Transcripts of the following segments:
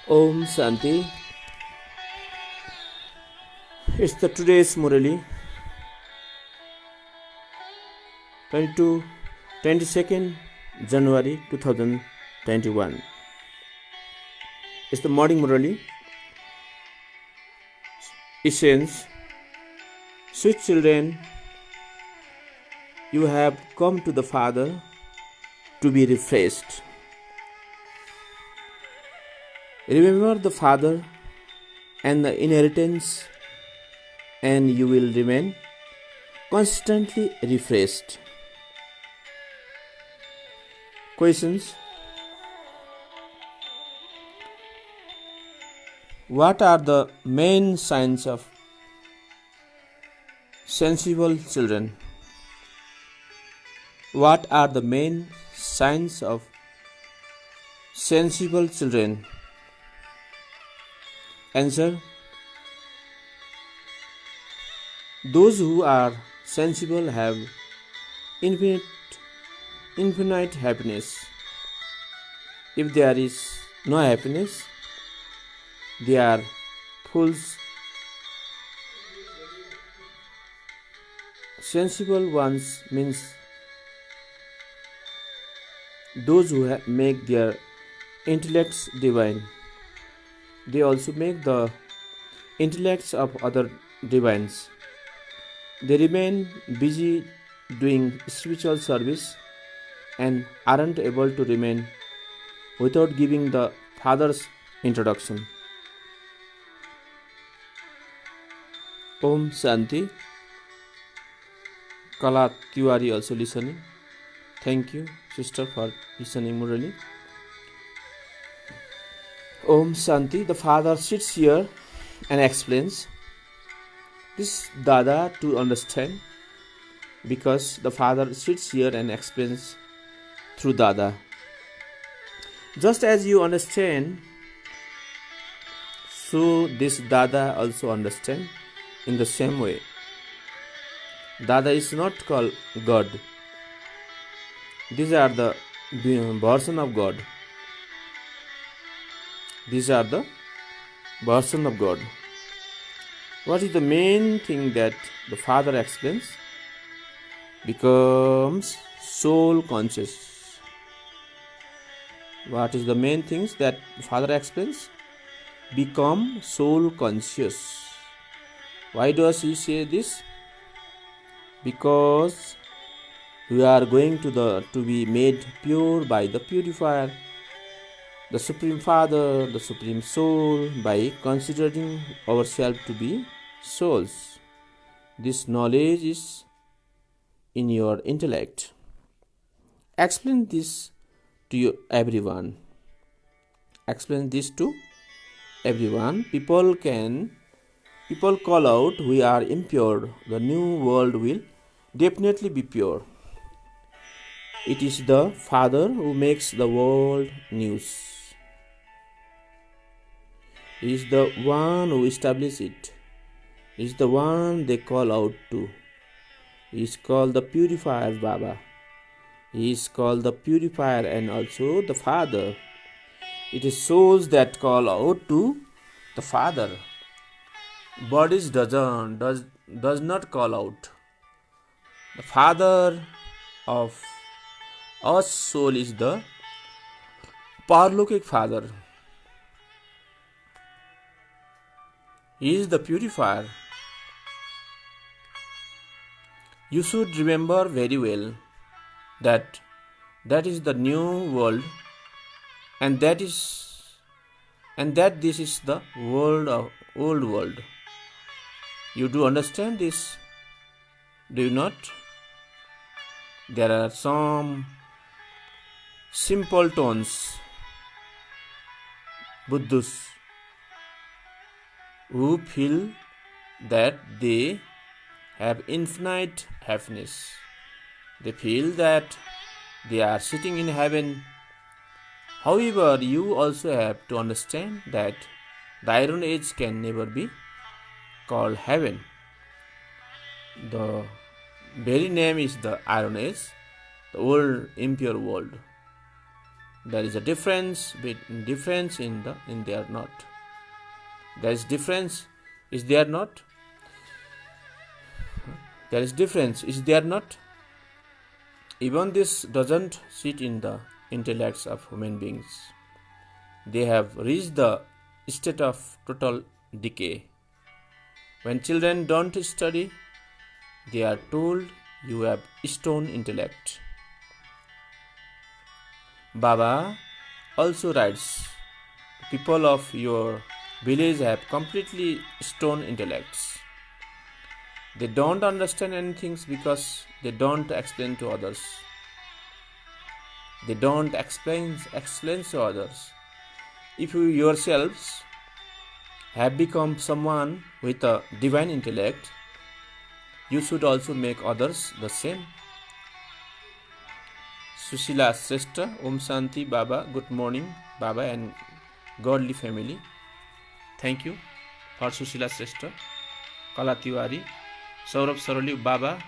Om Santi. It's the today's Murli, 22nd January 2021. It's the morning Murli. Essence. Sweet children, you have come to the Father to be refreshed. Remember the Father and the inheritance, and you will remain constantly refreshed. Questions. What are the main signs of sensible children? What are the main signs of sensible children? Answer. Those who are sensible have infinite happiness. If there is no happiness, they are fools. Sensible ones means those who make their intellects divine. They also make the intellects of other divines. They remain busy doing spiritual service and aren't able to remain without giving the Father's introduction. Om Santi. Kala Tiwari also listening. Thank you, sister, for listening, Murli. Om Santi. The Father sits here and explains this Dada to understand, because the Father sits here and explains through Dada. Just as you understand, so this Dada also understand in the same way. Dada is not called God. These are the version of God. These are the version of God. What is the main thing that the Father explains? Becomes soul conscious. What is the main things that the Father explains? Become soul conscious. Why does he say this? Because we are going to be made pure by the purifier, the Supreme Father, the Supreme Soul, by considering ourselves to be souls. This knowledge is in your intellect. Explain this to everyone. Explain this to everyone. People call out, we are impure. The new world will definitely be pure. It is the Father who makes the world new. He is the one who establishes it. He is the one they call out to. He is called the purifier Baba. He is called the purifier and also the Father. It is souls that call out to the Father. Bodies does not call out. The Father of us soul is the Parlokik Father. He is the purifier. You should remember very well that is the new world, and that this is the world of old world. You do understand this, do you not? There are some simple tones, Buddhists, who feel that they have infinite happiness. They feel that they are sitting in heaven. However, you also have to understand that the Iron Age can never be called heaven. The very name is the Iron Age, the old impure world. There is a difference in they are not. There is difference. Is there not? There is difference. Is there not? Even this doesn't sit in the intellects of human beings. They have reached the state of total decay. When children don't study, they are told you have stone intellect. Baba also writes, people of your village have completely stone intellects. They don't understand anything because they don't explain to others. They don't explain to others. If you yourselves have become someone with a divine intellect, you should also make others the same. Sushila Shrestha, Om Shanti Baba, good morning Baba and godly family. Thank you for Sushila Shrestha. Kala Tiwari, Saurabh Saroli Baba,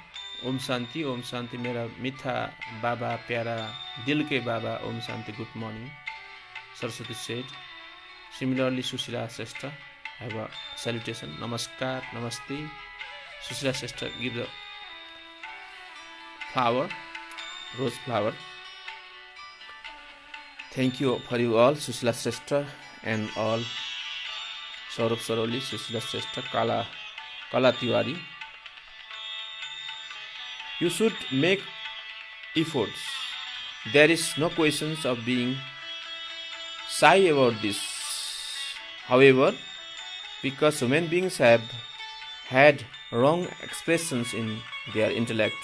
Om Shanti Mera Mitha Baba Pyara Dil ke Baba, Om Shanti, good morning. Saraswati said. Similarly, Sushila Shrestha, have a salutation. Namaskar, Namaste. Sushila Shrestha give the flower, rose flower. Thank you for you all, Sushila Shrestha and all. Saurabh Saroli, Sushila Shrestha, Kala Tiwari. You should make efforts. There is no questions of being shy about this. However, because human beings have had wrong expressions in their intellect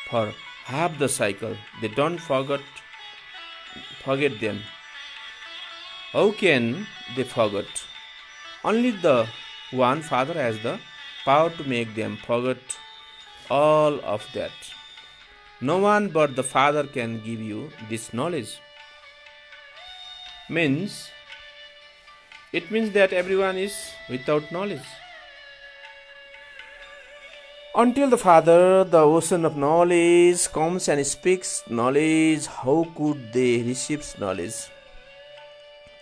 for half the cycle, they don't forget them. How can they forget? Only the one Father has the power to make them forget all of that. No one but the Father can give you this knowledge. It means that everyone is without knowledge. Until the Father, the ocean of knowledge, comes and speaks knowledge, how could they receive knowledge?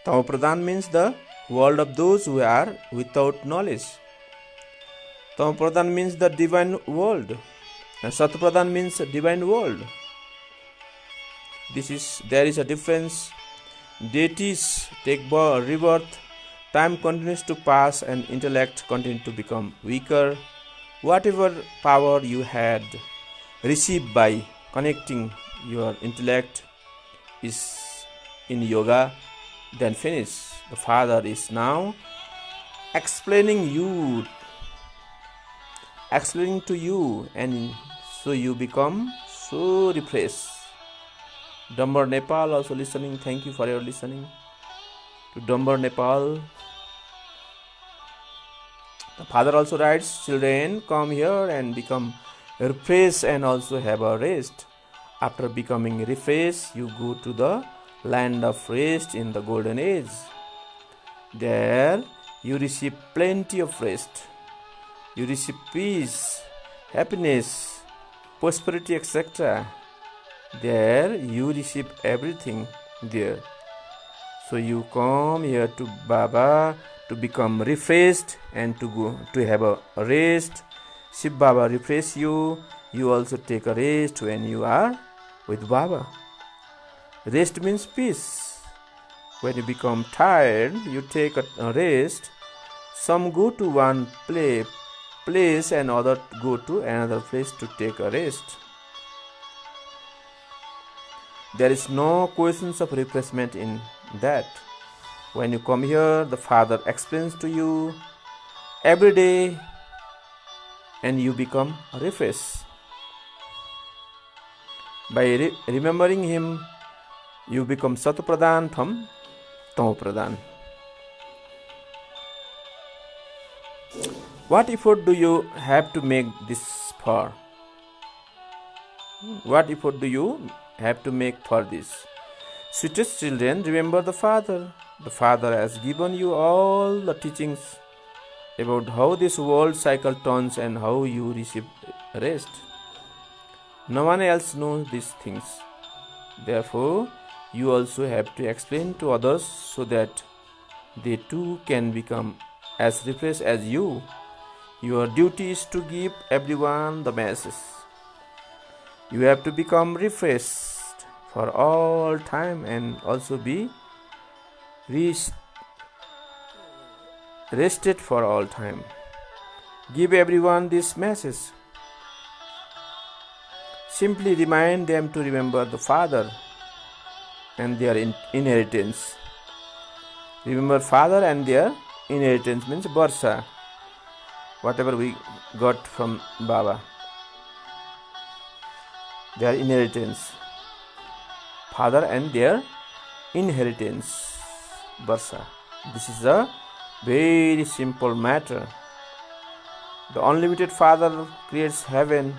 Tamapradhan means the world of those who are without knowledge. Tamapradhan means the divine world. And Satapradhan means divine world. There is a difference. Deities take rebirth. Time continues to pass and intellect continues to become weaker. Whatever power you had received by connecting your intellect is in yoga, then finish. The Father is now explaining to you, and so you become so refreshed. Dambar Nepal also listening. Thank you for your listening to Dambar Nepal. The Father also writes, children, come here and become refreshed and also have a rest. After becoming refreshed, you go to the land of rest in the golden age. There you receive plenty of rest. You receive peace, happiness, prosperity, etc. There you receive everything there. So you come here to Baba to become refreshed and to have a rest. Shiv Baba refresh you. You also take a rest when you are with Baba. Rest means peace. When you become tired, you take a rest. Some go to one place and others go to another place to take a rest. There is no questions of refreshment in that. When you come here, the Father explains to you every day and you become refreshed. By remembering Him, you become Satapradhan from Tamapradhan. What effort do you have to make this for? What effort do you have to make for this? Sweetest children, remember the Father. The Father has given you all the teachings about how this world cycle turns and how you receive rest. No one else knows these things. Therefore, You also have to explain to others so that they too can become as refreshed as you. Your duty is to give everyone the message. You have to become refreshed for all time and also be rested for all time. Give everyone this message. Simply remind them to remember the Father and their inheritance. Remember Father and their inheritance means Barsa, whatever we got from Baba. Their inheritance. Father and their inheritance. Barsa. This is a very simple matter. The unlimited Father creates heaven.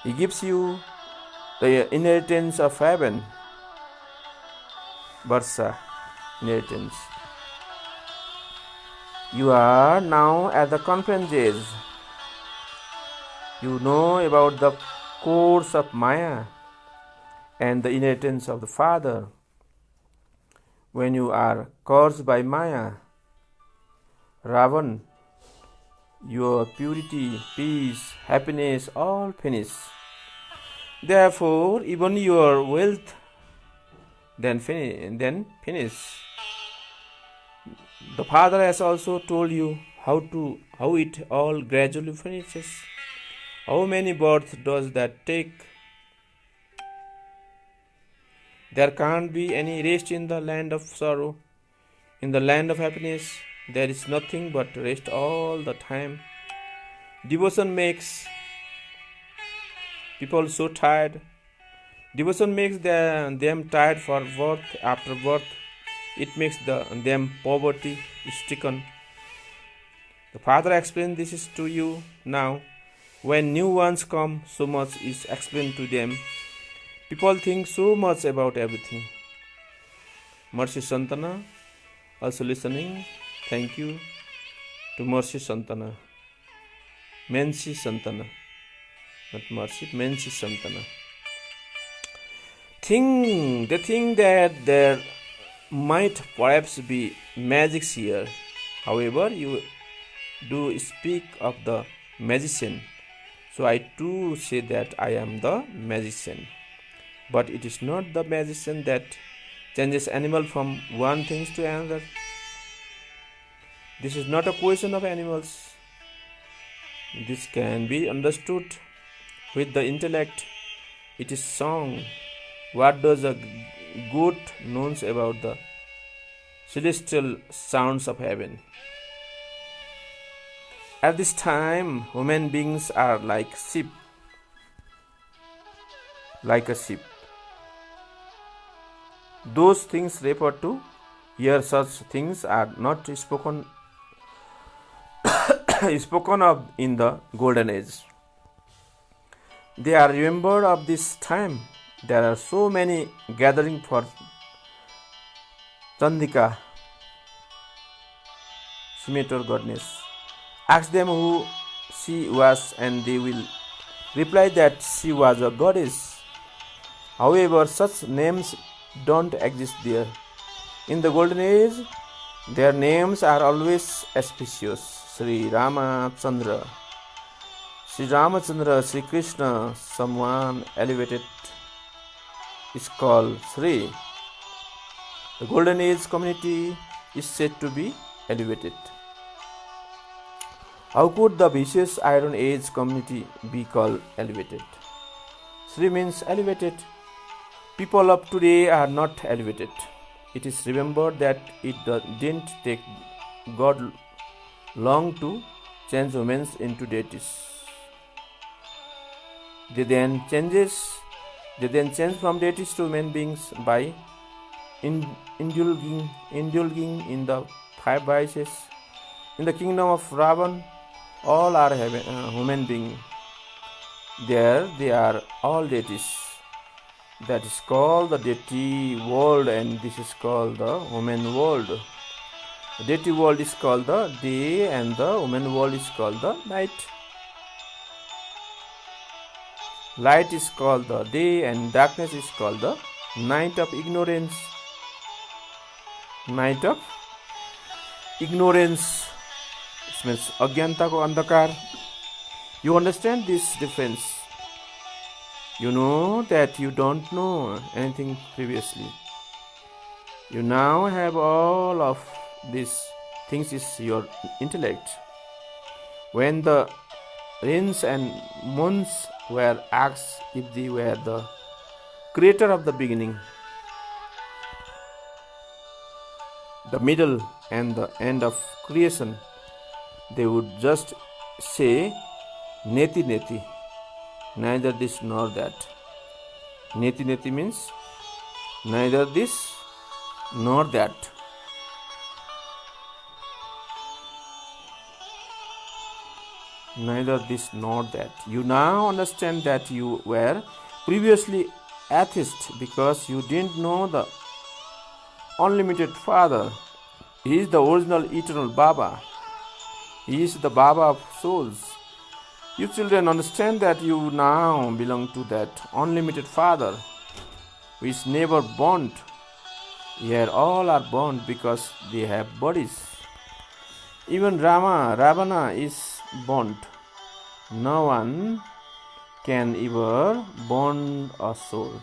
He gives you the inheritance of heaven. Barsa, inheritance. You are now at the conference age. You know about the course of Maya and the inheritance of the Father. When you are cursed by Maya, Ravan, your purity, peace, happiness all finish. Therefore, even your wealth then finish. The Father has also told you how it all gradually finishes. How many births does that take? There can't be any rest in the land of sorrow. In the land of happiness, there is nothing but rest all the time. Devotion makes people so tired. Devotion makes them tired for birth after birth. It makes them poverty stricken. The Father explained this is to you now. When new ones come, so much is explained to them. People think so much about everything. Mercy Santana, also listening. Thank you to Mercy Santana. Mensi Santana. Not Mercy, Mensi Santana. They think that there might perhaps be magic here. However, you do speak of the magician. So I too say that I am the magician. But it is not the magician that changes animal from one thing to another. This is not a question of animals. This can be understood with the intellect. It is song. What does a goat knows about the celestial sounds of heaven? At this time, human beings are like a sheep. Those things refer to here such things are not spoken of in the golden age. They are remembered of this time. There are so many gathering for Chandika, Scimitar goddess. Ask them who she was and they will reply that she was a goddess. However, such names don't exist there. In the golden age, their names are always auspicious. Sri Ramachandra, Sri Krishna, someone elevated is called Sri. The golden age community is said to be elevated. How could the vicious iron age community be called elevated? Sri means elevated. People of today are not elevated. It is remembered that it didn't take God long to change humans into deities. They then change from deities to human beings by indulging in the five vices. In the kingdom of Ravan, all are human beings. There they are all deities. That is called the deity world, and this is called the human world. The deity world is called the day and the human world is called the night. Light is called the day and darkness is called the night of ignorance. Night of ignorance. It means agyanta ko andhakar. You understand this difference. You know that you don't know anything previously. You now have all of these things is your intellect. When the rains and moons were asked if they were the creator of the beginning, the middle and the end of creation, they would just say neti neti, neither this nor that. Neti neti means neither this nor that. Neither this nor that. You now understand that you were previously atheist because you didn't know the unlimited Father. He is the original eternal Baba. He is the Baba of souls. You children understand that you now belong to that unlimited Father who is never born. Here all are born because they have bodies. Even Ravana is born. No one can ever born a soul.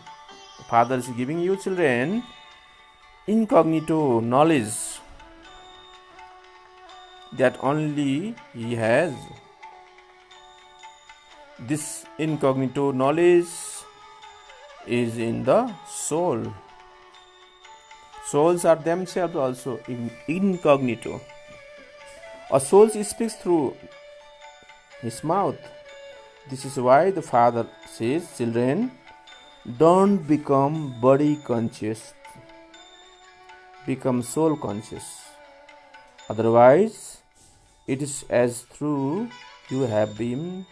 The Father is giving you children incognito knowledge that only He has. This incognito knowledge is in the soul. Souls are themselves also incognito. A soul speaks through his mouth. This is why the Father says, children, don't become body conscious. Become soul conscious. Otherwise, it is as though you have been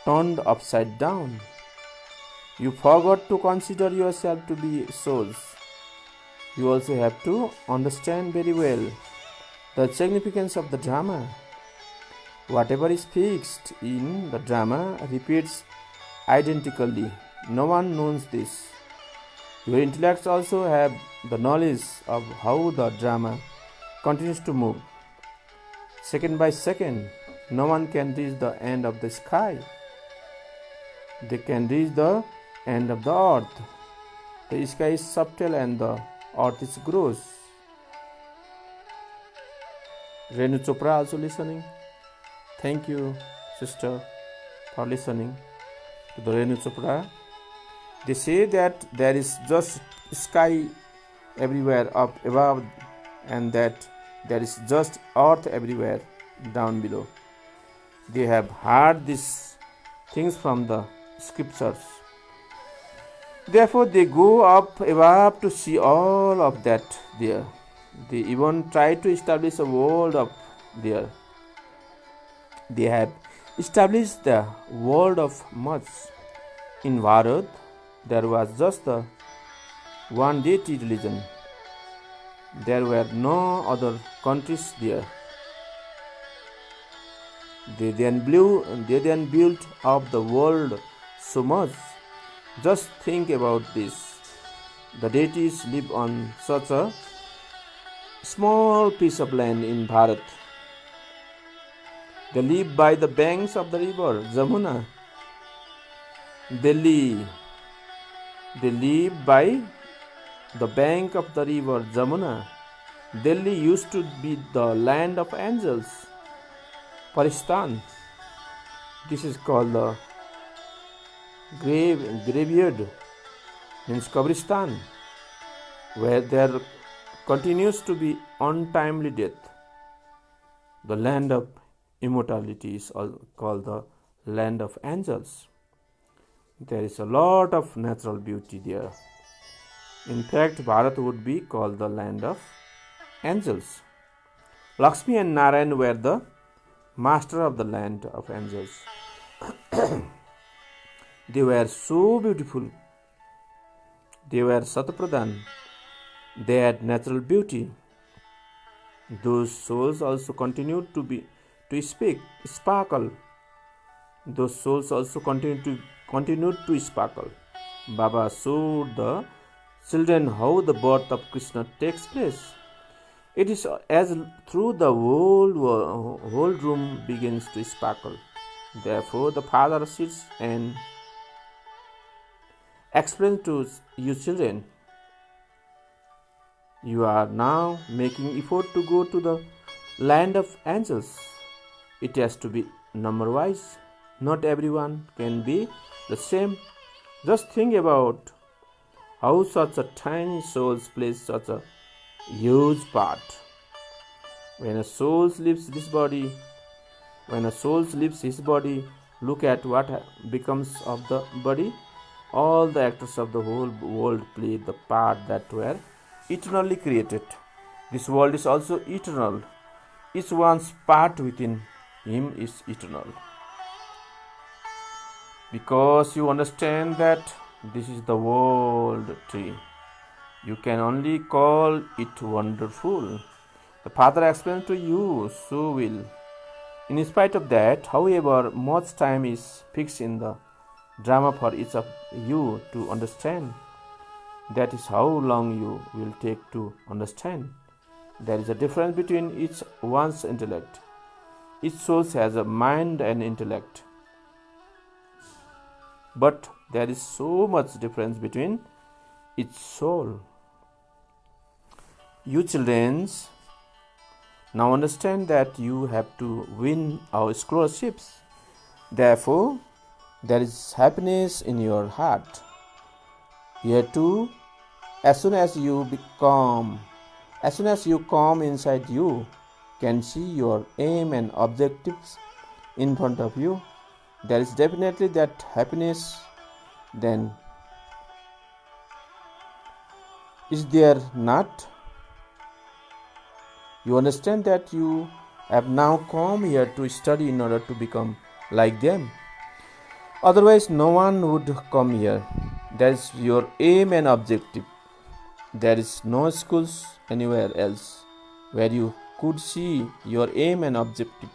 turned upside down. You forgot to consider yourself to be souls. You also have to understand very well the significance of the drama. Whatever is fixed in the drama repeats identically. No one knows this. Your intellects also have the knowledge of how the drama continues to move. Second by second, no one can reach the end of the sky. They can reach the end of the earth. The sky is subtle and the earth is gross. Renu Chopra also listening. Thank you, sister, for listening to the Renu Chopra. They say that there is just sky everywhere up above and that there is just earth everywhere down below. They have heard these things from the scriptures. Therefore, they go up above to see all of that there. They even try to establish a world up there. They have established the world of much. In Bharat, there was just the one deity religion. There were no other countries there. They then built up the world so much. Just think about this. The deities live on such a small piece of land in Bharat. They live by the banks of the river Jamuna. They live by the bank of the river Jamuna. Delhi used to be the land of angels. Paristan. This is called the graveyard, means Kabristan, where there continues to be untimely death. The land of immortality is called the land of angels. There is a lot of natural beauty there. In fact, Bharat would be called the land of angels. Lakshmi and Narayan were the master of the land of angels. They were so beautiful. They were Satapradhan. They had natural beauty. Those souls also continued to sparkle. Those souls also continued to continued to sparkle. Baba showed the children how the birth of Krishna takes place. It is as through the whole room begins to sparkle. Therefore, the father sits and explains to you children, you are now making effort to go to the land of angels. It has to be number-wise. Not everyone can be the same. Just think about how such a tiny soul plays such a huge part. When a soul leaves his body, look at what becomes of the body. All the actors of the whole world play the part that were eternally created. This world is also eternal. Each one's part within him is eternal. Because you understand that this is the world tree, you can only call it wonderful. The Father explains to you, so will. In spite of that, however, much time is fixed in the drama for each of you to understand. That is how long you will take to understand. There is a difference between each one's intellect. Each soul has a mind and intellect. But there is so much difference between each soul. You children now understand that you have to win our scholarships. Therefore, there is happiness in your heart. Here too, as soon as you come inside, you can see your aim and objectives in front of you. There is definitely that happiness. Then, is there not? You understand that you have now come here to study in order to become like them. Otherwise, no one would come here. That is your aim and objective. There is no schools anywhere else where you could see your aim and objective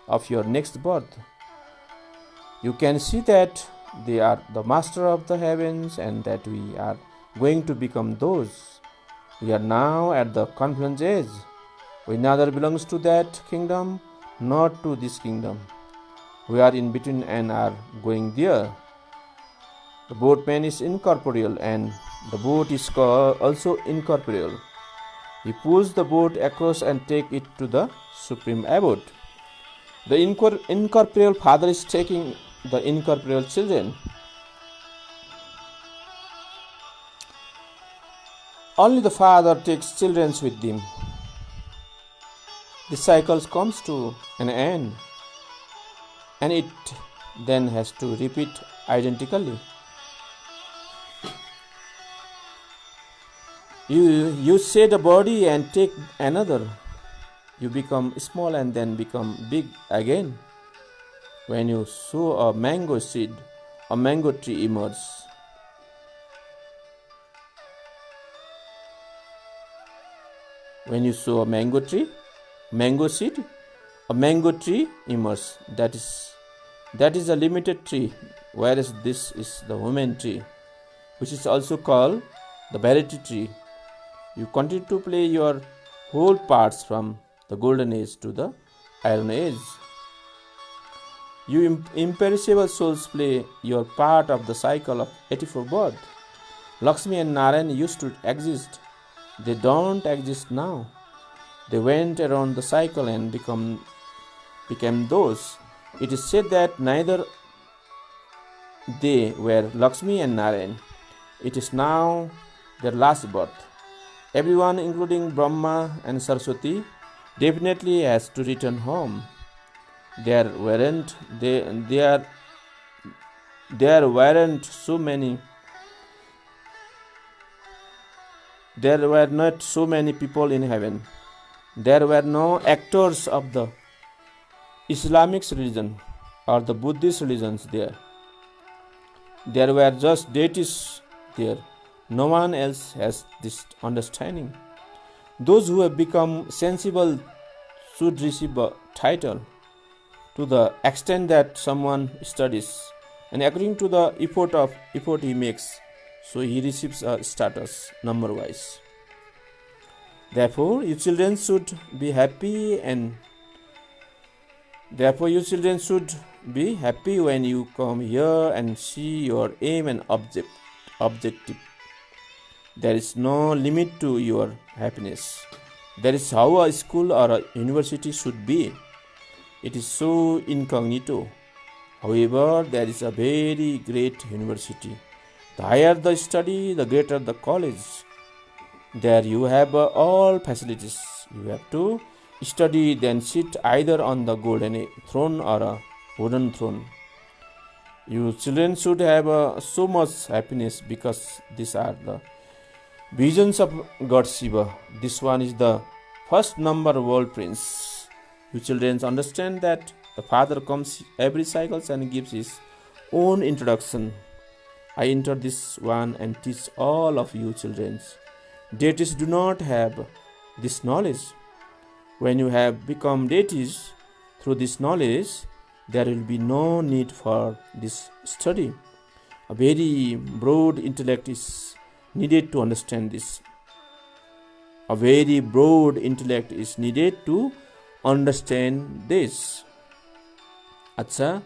of your next birth. You can see that they are the master of the heavens and that we are going to become those. We are now at the confluence age. We neither belongs to that kingdom nor to this kingdom. We are in between and are going there. The boatman is incorporeal and the boat is also incorporeal. He pulls the boat across and takes it to the supreme abode. The incorporeal father is taking the incorporeal children. Only the father takes children with him. The cycle comes to an end and it then has to repeat identically. You shed a body and take another. You become small and then become big again. When you sow a mango seed, a mango tree emerges. When you sow a mango seed, a mango tree emerges. That is a limited tree, whereas this is the human tree, which is also called the variety tree. You continue to play your whole parts from the golden age to the iron age. You imperishable souls play your part of the cycle of 84 birth. Lakshmi and Narayan used to exist. They don't exist now. They went around the cycle and became those. It is said that neither they were Lakshmi and Narayan. It is now their last birth. Everyone, including Brahma and Saraswati, definitely has to return home. There were not so many people in heaven. There were no actors of the Islamic religion or the Buddhist religions there. There were just deities there. No one else has this understanding. Those who have become sensible should receive a title. To the extent that someone studies and according to the effort he makes, so he receives a status number wise. Therefore, you children should be happy when you come here and see your aim and objective. There is no limit to your happiness. That is how a school or a university should be. It is so incognito. However, there is a very great university. The higher the study, the greater the college. There you have all facilities. You have to study, then sit either on the golden throne or a wooden throne. You children should have so much happiness, because these are the visions of God Shiva. This one is the first number world prince. You children understand that the Father comes every cycles and gives his own introduction. I enter this one and teach all of you children. Deities do not have this knowledge. When you have become deities through this knowledge, there will be no need for this study. A very broad intellect is needed to understand this. A very broad intellect is needed to understand this. Acha,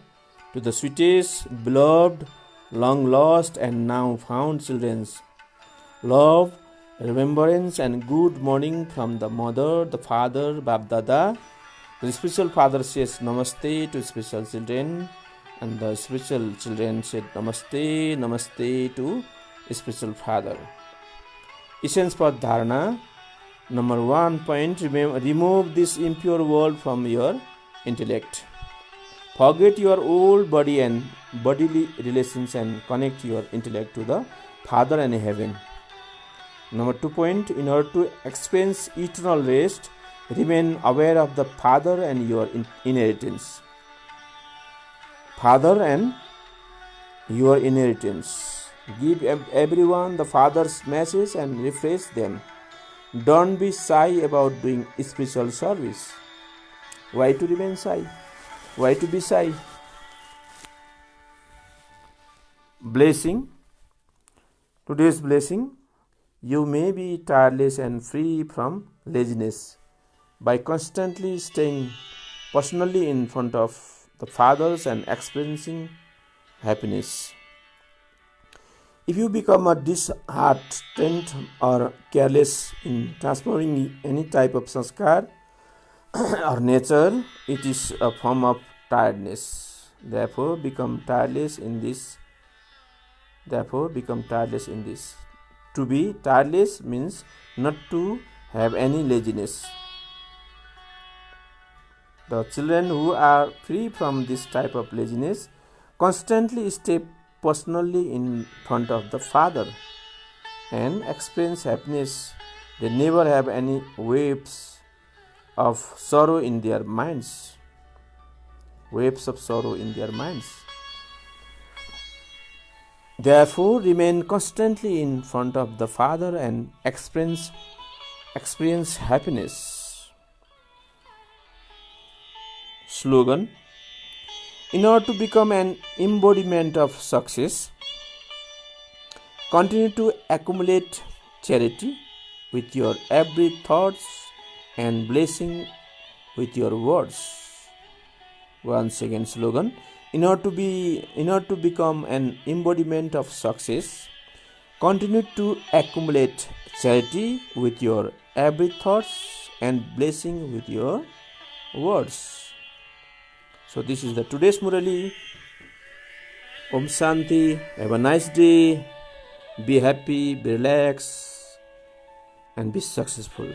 to the sweetest, beloved, long lost and now found children, love, remembrance and good morning from the mother, the father, Bab Dada. The spiritual father says namaste to spiritual children, and the spiritual children said namaste, namaste to spiritual father. Essence for dharana. Number 1 point, remove this impure world from your intellect. Forget your old body and bodily relations and connect your intellect to the Father and heaven. Number 2 point, in order to experience eternal rest, remain aware of the Father and your inheritance. Father and your inheritance. Give everyone the Father's message and refresh them. Don't be shy about doing spiritual service. Why to remain shy? Why to be shy? Blessing. Today's blessing. You may be tireless and free from laziness by constantly staying personally in front of the Fathers and experiencing happiness. If you become a disheartened or careless in transforming any type of sanskar or nature, it is a form of tiredness. Therefore, become tireless in this. To be tireless means not to have any laziness. The children who are free from this type of laziness constantly stay personally in front of the Father and experience happiness. They never have any waves of sorrow in their minds. Therefore, remain constantly in front of the Father and experience happiness. Slogan. In order to become an embodiment of success, continue to accumulate charity with your every thoughts and blessing with your words. Once again, slogan. In order to become an embodiment of success, continue to accumulate charity with your every thoughts and blessing with your words. So this is the today's Murli. Om Shanti. Have a nice day. Be happy, be relaxed, and be successful.